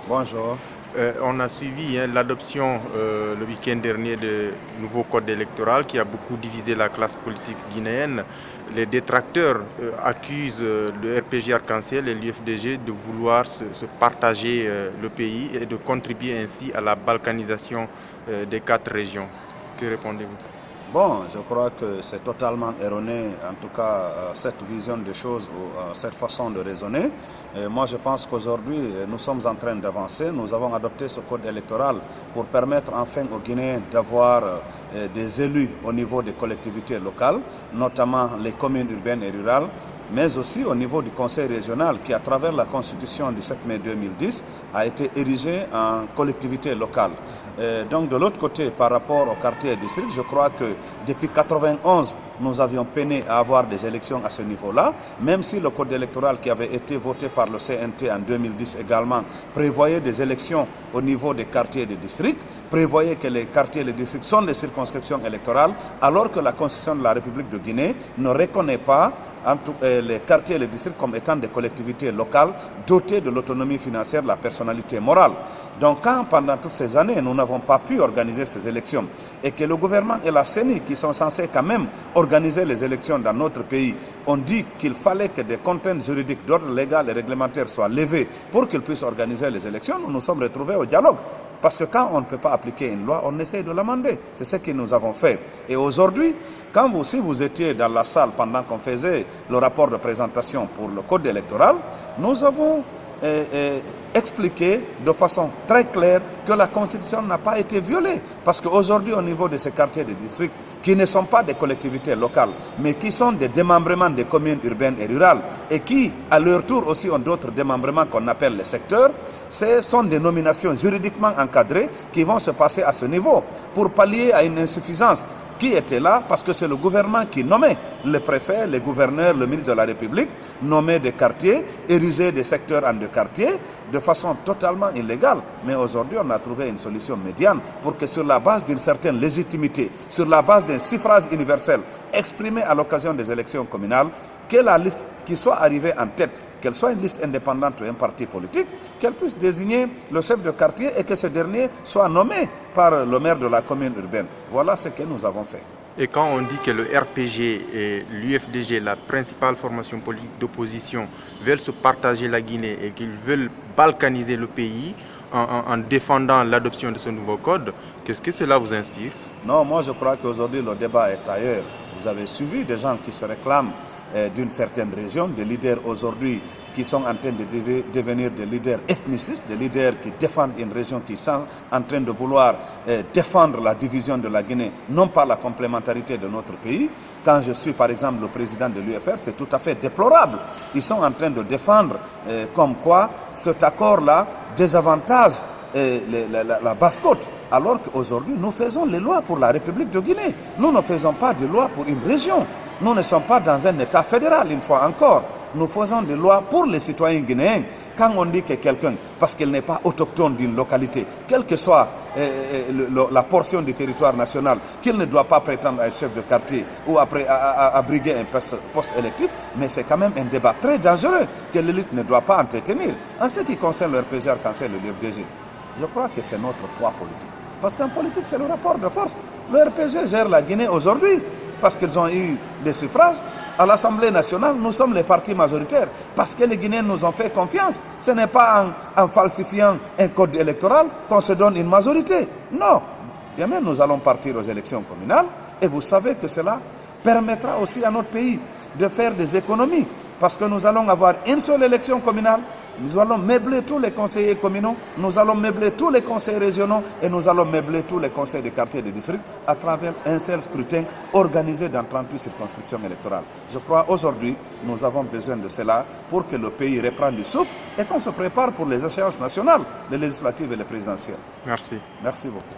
Bonjour. On a suivi l'adoption le week-end dernier du nouveau code électoral qui a beaucoup divisé la classe politique guinéenne. Les détracteurs accusent le RPG Arc-en-Ciel et l'UFDG de vouloir se partager le pays et de contribuer ainsi à la balkanisation des 4 régions. Que répondez-vous? Bon, je crois que c'est totalement erroné, en tout cas, cette vision des choses ou cette façon de raisonner. Et moi, je pense qu'aujourd'hui, nous sommes en train d'avancer. Nous avons adopté ce code électoral pour permettre enfin aux Guinéens d'avoir des élus au niveau des collectivités locales, notamment les communes urbaines et rurales, mais aussi au niveau du conseil régional qui, à travers la constitution du 7 mai 2010, a été érigé en collectivité locale. Donc de l'autre côté, par rapport au quartier et district, je crois que depuis 1991, nous avions peiné à avoir des élections à ce niveau-là, même si le code électoral qui avait été voté par le CNT en 2010 également prévoyait des élections au niveau des quartiers et des districts, prévoyait que les quartiers et les districts sont des circonscriptions électorales, alors que la Constitution de la République de Guinée ne reconnaît pas les quartiers et les districts comme étant des collectivités locales dotées de l'autonomie financière, de la personnalité morale. Donc quand pendant toutes ces années, nous n'avons pas pu organiser ces élections et que le gouvernement et la CENI, qui sont censés quand même organiser les élections dans notre pays, ont dit qu'il fallait que des contraintes juridiques d'ordre légal et réglementaire soient levées pour qu'ils puissent organiser les élections, nous nous sommes retrouvés au dialogue. Parce que quand on ne peut pas appliquer une loi, on essaie de l'amender. C'est ce que nous avons fait. Et aujourd'hui, si vous étiez dans la salle pendant qu'on faisait le rapport de présentation pour le code électoral, nous avons expliqué de façon très claire que la Constitution n'a pas été violée. Parce qu'aujourd'hui, au niveau de ces quartiers de districts, qui ne sont pas des collectivités locales, mais qui sont des démembrements des communes urbaines et rurales, et qui, à leur tour aussi, ont d'autres démembrements qu'on appelle les secteurs, ce sont des nominations juridiquement encadrées qui vont se passer à ce niveau pour pallier à une insuffisance qui était là parce que c'est le gouvernement qui nommait le préfet, le gouverneur, le ministre de la République, nommait des quartiers, érigé des secteurs en 2 quartiers de façon totalement illégale. Mais aujourd'hui, on a trouvé une solution médiane pour que sur la base d'une certaine légitimité, sur la base d'un suffrage universel exprimé à l'occasion des élections communales, que la liste qui soit arrivée en tête, qu'elle soit une liste indépendante ou un parti politique, qu'elle puisse désigner le chef de quartier et que ce dernier soit nommé par le maire de la commune urbaine. Voilà ce que nous avons fait. Et quand on dit que le RPG et l'UFDG, la principale formation politique d'opposition, veulent se partager la Guinée et qu'ils veulent balkaniser le pays en défendant l'adoption de ce nouveau code, qu'est-ce que cela vous inspire? Non, moi je crois qu'aujourd'hui le débat est ailleurs. Vous avez suivi des gens qui se réclament d'une certaine région, des leaders aujourd'hui qui sont en train de devenir des leaders ethnicistes, des leaders qui défendent une région, qui sont en train de vouloir défendre la division de la Guinée, non pas la complémentarité de notre pays. Quand je suis par exemple le président de l'UFR, c'est tout à fait déplorable. Ils sont en train de défendre comme quoi cet accord-là désavantage la basse-côte. Alors qu'aujourd'hui, nous faisons les lois pour la République de Guinée. Nous ne faisons pas de lois pour une région. Nous ne sommes pas dans un État fédéral, une fois encore. Nous faisons des lois pour les citoyens guinéens. Quand on dit que quelqu'un, parce qu'il n'est pas autochtone d'une localité, quelle que soit la portion du territoire national, qu'il ne doit pas prétendre être chef de quartier ou abriguer un poste électif, mais c'est quand même un débat très dangereux que l'élite ne doit pas entretenir. En ce qui concerne le RPG Arc-en-Ciel et le l'UFDG, je crois que c'est notre poids politique. Parce qu'en politique, c'est le rapport de force. Le RPG gère la Guinée aujourd'hui parce qu'ils ont eu des suffrages. À l'Assemblée nationale, nous sommes les partis majoritaires parce que les Guinéens nous ont fait confiance. Ce n'est pas en falsifiant un code électoral qu'on se donne une majorité. Non. Demain, nous allons partir aux élections communales et vous savez que cela permettra aussi à notre pays de faire des économies parce que nous allons avoir une seule élection communale. Nous allons meubler tous les conseillers communaux, nous allons meubler tous les conseils régionaux et nous allons meubler tous les conseils de quartier et de district à travers un seul scrutin organisé dans 38 circonscriptions électorales. Je crois aujourd'hui, nous avons besoin de cela pour que le pays reprenne du souffle et qu'on se prépare pour les échéances nationales, les législatives et les présidentielles. Merci. Merci beaucoup.